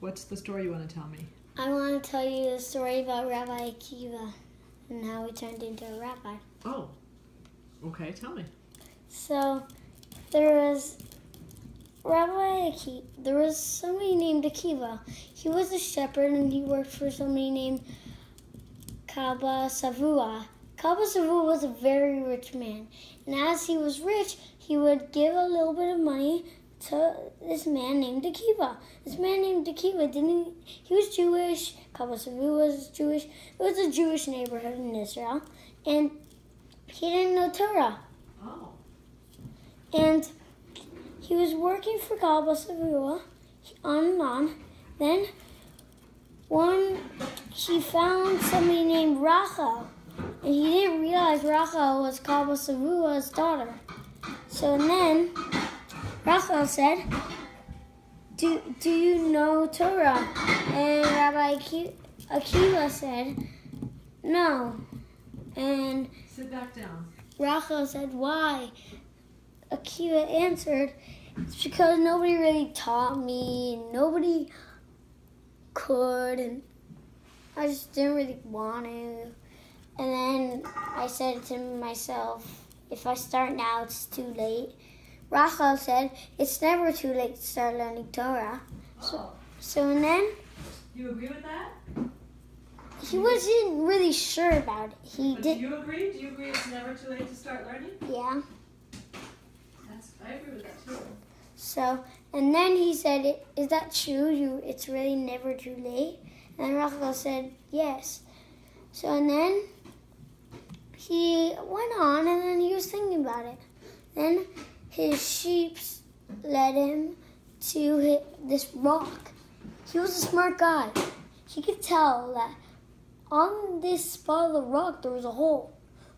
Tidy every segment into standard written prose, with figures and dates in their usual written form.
What's the story you want to tell me? I want to tell you the story about Rabbi Akiva and how he turned into a rabbi. Oh, okay, tell me. So, there was somebody named Akiva. He was a shepherd and he worked for somebody named Kaba Savua. Kaba Savua was a very rich man. And as he was rich, he would give a little bit of money to this man named Akiva. This man named Akiva, he was Jewish. Kaba Savua was Jewish. It was a Jewish neighborhood in Israel. And he didn't know Torah. Oh. And he was working for Kaba Savua on and on. Then he found somebody named Rachel. And he didn't realize Rachel was Kaba Savua's daughter. So then Rachel said, do you know Torah? And Rabbi Akiva said, no. And Sit back down. Rachel said, why? Akiva answered, it's because nobody really taught me, and nobody could, and I just didn't really want to. And then I said to myself, if I start now, it's too late. Rachel said, it's never too late to start learning Torah. So and then You agree with that? he wasn't really sure about it. Do you agree? Do you agree it's never too late to start learning? Yeah. I agree with that too. So, and then he said, is that true? It's really never too late? And Rachel said, yes. So, and then he went on, and then he was thinking about it. Then his sheep led him to this rock. He was a smart guy. He could tell that on this spot of the rock there was a hole.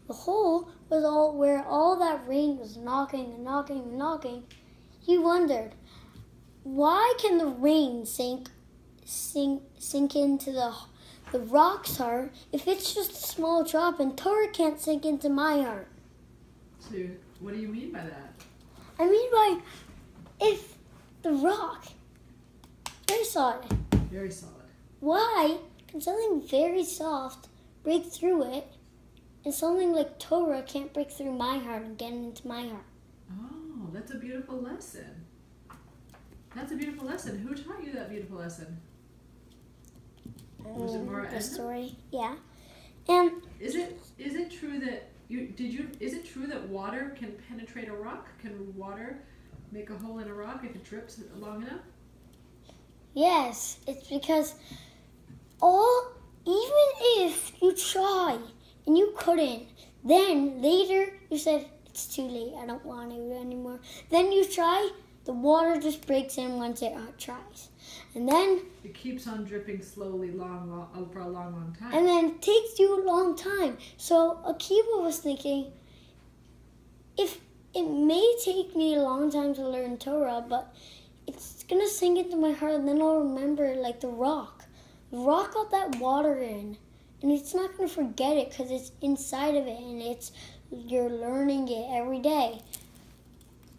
The hole was where all that rain was knocking and knocking and knocking. He wondered, why can the rain sink into the rock's heart if it's just a small drop, and Torah can't sink into my heart? So, what do you mean by that? I mean by if the rock, very solid. Very solid. Why can something very soft break through it, and something like Torah can't break through my heart and get into my heart? Oh, that's a beautiful lesson. That's a beautiful lesson. Who taught you that beautiful lesson? Was it more The story, yeah. And is it true that is it true that water can penetrate a rock? Can water make a hole in a rock if it drips long enough? yes, it's because even if you try and you couldn't, then later you said, it's too late, I don't want to anymore. Then you try, the water just breaks in once it tries. And then it keeps on dripping slowly for a long time. And then it takes you a long time. So Akiva was thinking, if it may take me a long time to learn Torah, but it's going to sink into my heart, and then I'll remember like the rock. The rock got that water in, and it's not going to forget it because it's inside of it, and you're learning it every day.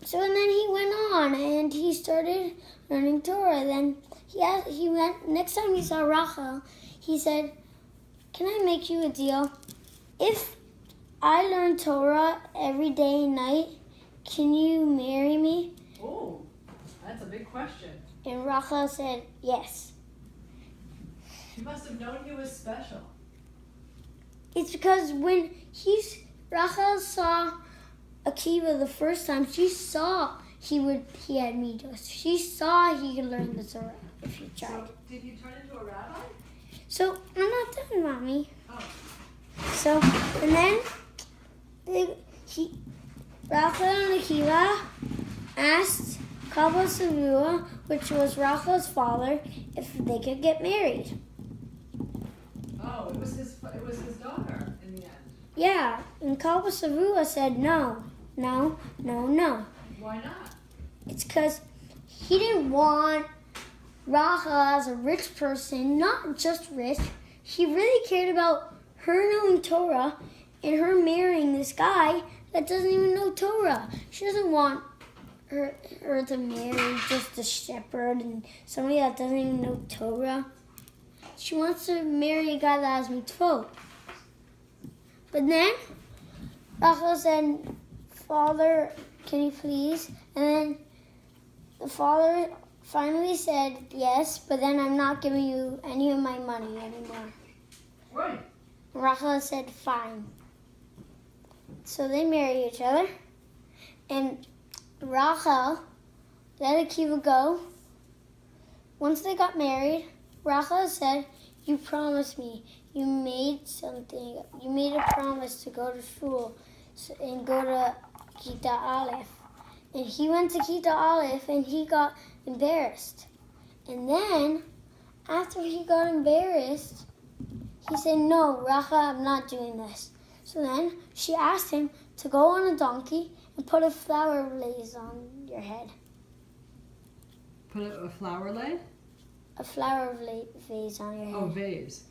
So and then he went on, and he started learning Torah. Then he went, next time he saw Rachel, he said, can I make you a deal? If I learn Torah every day and night, can you marry me? Oh, that's a big question. And Rachel said, yes. She must have known he was special. It's because when Rachel saw Akiva the first time, she saw he had midos. She saw he could learn the Torah if he tried. So, did he turn into a rabbi? So, I'm not done, Mommy. Oh. So, and then Rachel and Akiva asked Kaba Savua, which was Rachel's father, if they could get married. Oh, it was his daughter in the end. Yeah, and Kaba Savua said no. Why not? It's because he didn't want Rachel as a rich person, not just rich. He really cared about her knowing Torah and her marrying this guy that doesn't even know Torah. She doesn't want her to marry just a shepherd and somebody that doesn't even know Torah. She wants to marry a guy that has mitzvot. But then Rachel said, "Father, can you please?" And then the father finally said, "Yes, but then I'm not giving you any of my money anymore." Right. Rachel said, "Fine." So they marry each other. And Rachel let Akiva go. Once they got married, Rachel said, "You promised me. You made something. You made a promise to go to shul and go to Kita Aleph." And he went to Kita Aleph and he got embarrassed. And then, after he got embarrassed, he said, "No, Rachel, I'm not doing this." So then she asked him to go on a donkey and put a flower vase on your head. Put a flower lay? A flower vase on your head. Oh, vase.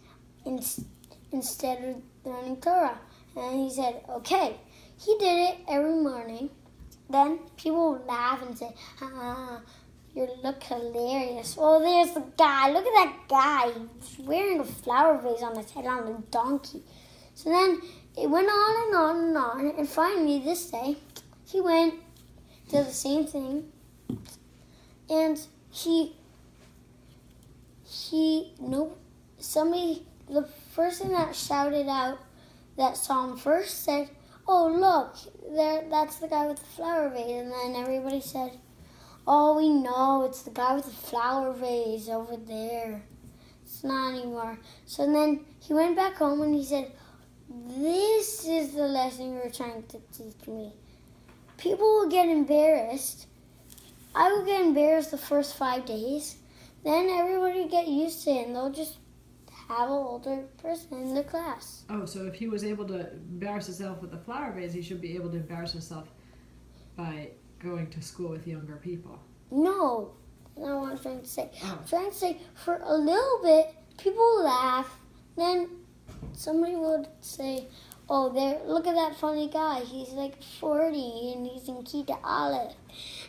Instead of learning Torah. And he said, okay. He did it every morning. Then people would laugh and say, you look hilarious. Oh, there's the guy. Look at that guy. He's wearing a flower vase on his head on a donkey. So then it went on and on and on. And finally, this day, he went, did the same thing. And the person that shouted out that saw him first said, "Oh, look, that's the guy with the flower vase." And then everybody said, "Oh, we know, it's the guy with the flower vase over there. It's not anymore." So then he went back home and he said, "This is the lesson you were trying to teach me. People will get embarrassed. I will get embarrassed the first 5 days. Then everybody will get used to it and they'll just have an older person in the class." Oh, so if he was able to embarrass himself with the flower vase, he should be able to embarrass himself by going to school with younger people. No, that's not what I'm trying to say. Oh. I'm trying to say for a little bit, people will laugh. Then somebody would say, "Oh, look at that funny guy. He's like 40 and he's in Kita Aleph."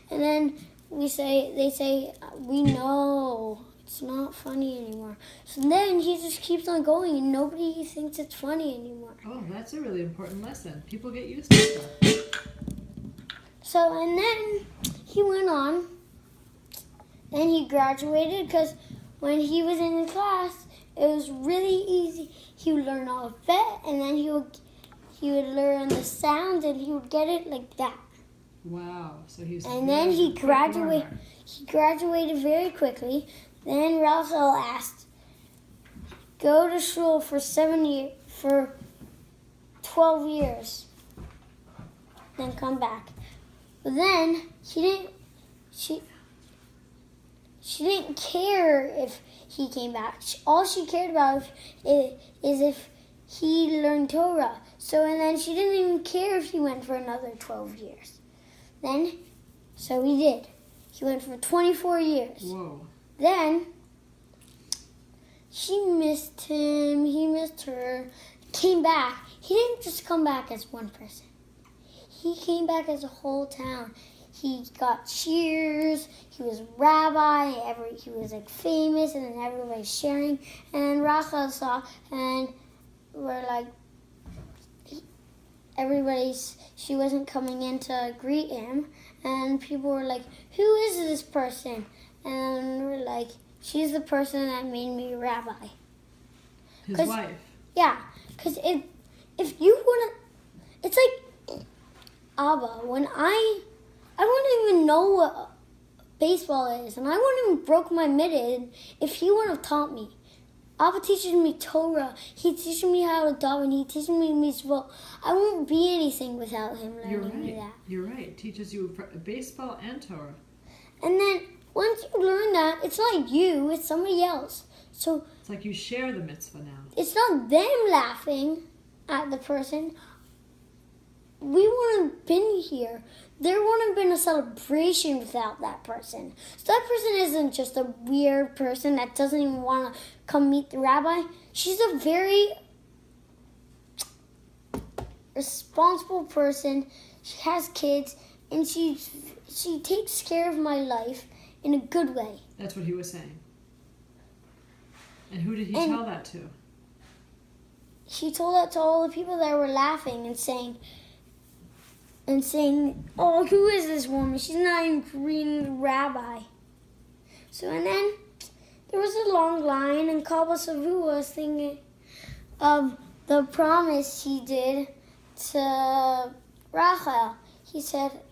And then they say, "We know. It's not funny anymore." So then he just keeps on going and nobody thinks it's funny anymore. Oh, that's a really important lesson. People get used to it. So, and then he went on and he graduated because when he was in the class, it was really easy. He would learn alphabet and then he would learn the sounds and he would get it like that. Wow. So he's And then he graduated very quickly. Then Rachel asked, "Go to shul for 12 years, then come back." But then she didn't care if he came back. All she cared about is if he learned Torah. And then she didn't even care if he went for another 12 years. So he did. He went for 24 years. Whoa. Then she missed him, he missed her, came back. He didn't just come back as one person. He came back as a whole town. He got cheers, he was rabbi, he was like famous, and then everybody's sharing. And then Rachel saw, and we're like, she wasn't coming in to greet him. And people were like, "Who is this person?" And we're like, "She's the person that made me rabbi." His wife. Yeah, because if you wouldn't, it's like Abba. When I wouldn't even know what baseball is, and I wouldn't even broke my mitten if he wouldn't have taught me. Abba teaches me Torah. He teaches me how to daven. He teaches me mitzvot. I won't be anything without him learning me that. You're right. Teaches you baseball and Torah. And then once you learn that, it's not you, it's somebody else. So it's like you share the mitzvah now. It's not them laughing at the person. We wouldn't have been here. There wouldn't have been a celebration without that person. So that person isn't just a weird person that doesn't even want to come meet the rabbi. She's a very responsible person. She has kids, and she's she takes care of my life in a good way. That's what he was saying. And who did he And- tell that to? She told that to all the people that were laughing and saying, "Oh, who is this woman? She's not even Korean rabbi." So, and then there was a long line, and Kaba Savu was thinking of the promise he did to Rachel. He said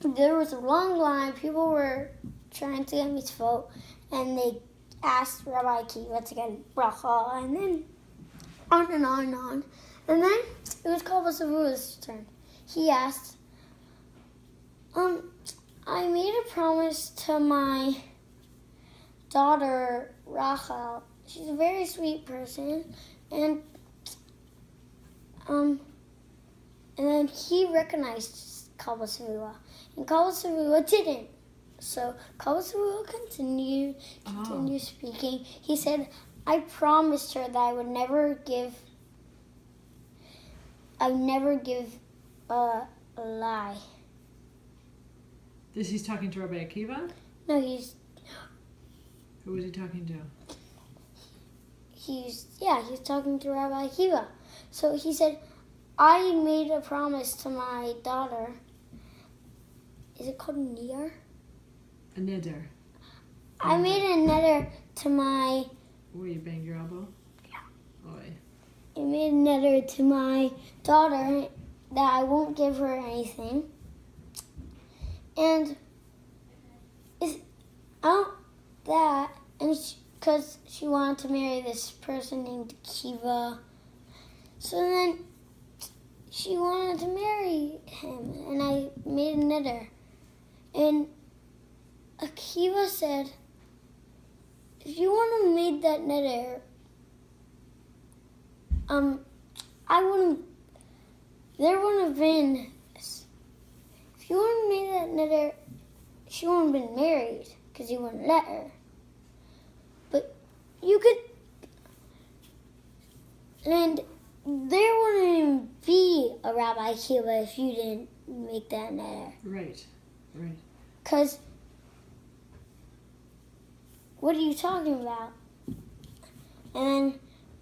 there was a long line, people were trying to get me to vote, and they asked Rabbi Akiva to get bracha, and then on and on and on. And then it was Kaba Savu's turn. He asked, I made a promise to my daughter Rachel. She's a very sweet person, and then he recognized Kaba Savua, and Kaba Savua didn't. So Kaba Savua continued speaking. He said, "I promised her that I would never give a lie." He's talking to Rabbi Akiva? No, Who was he talking to? he's talking to Rabbi Akiva. So he said, "I made a promise to my daughter." Is it called neder? A neder. I made a neder to my. Where you banged your elbow? Yeah. Oy. I made a neder to my daughter that I won't give her anything. And because she wanted to marry this person named Akiva. So then she wanted to marry him, and I made a neder. And Akiva said, "If you want to make that neder, there wouldn't have been this. If you wouldn't have made that neder, she wouldn't have been married, because you wouldn't let her. But you could, and there wouldn't even be a Rabbi Akiva if you didn't make that neder. Right. Because, what are you talking about?" And then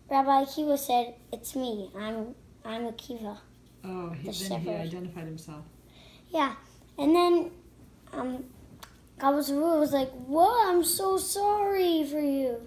Rabbi Akiva said, "It's me. I'm Akiva." Oh, then he shepherd. identified himself. Yeah. And then Kabbalah was like, "What? I'm so sorry for you."